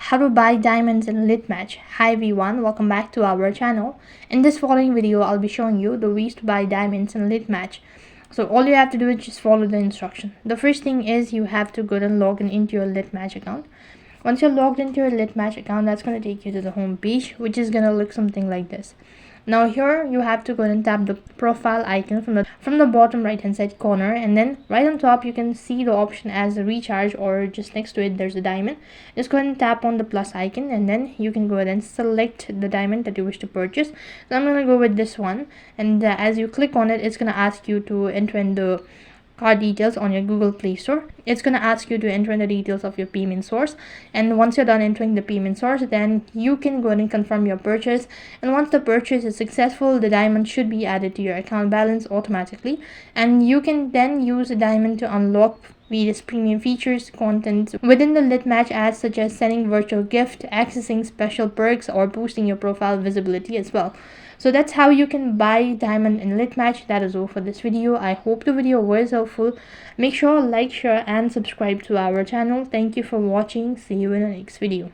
How to buy diamonds in Litmatch. Hi everyone, welcome back to our channel. In this following video, I'll be showing you the ways to buy diamonds in Litmatch. So all you have to do is just follow the instruction. The first thing is you have to go and log in into your Litmatch account. Once you're logged into your Litmatch account, that's going to take you to the home page, which is going to look something like this. Now here you have to go and tap the profile icon from the bottom right hand side corner, and then right on top you can see the option as a recharge, or just next to it there's a diamond. Just go ahead and tap on the plus icon, and then you can go ahead and select the diamond that you wish to purchase. So I'm going to go with this one, and as you click on it, it's going to ask you to enter in the card details on your Google Play Store. It's going to ask you to enter in the details of your payment source, and once you're done entering the payment source, then you can go ahead and confirm your purchase. And once the purchase is successful, the diamond should be added to your account balance automatically, and you can then use the diamond to unlock various premium features, content within the Litmatch ads, such as sending virtual gift, accessing special perks, or boosting your profile visibility as well. So that's how you can buy diamond in Litmatch. That is all for this video. I hope the video was helpful. Make sure like, share and subscribe to our channel. Thank you for watching. See you in the next video.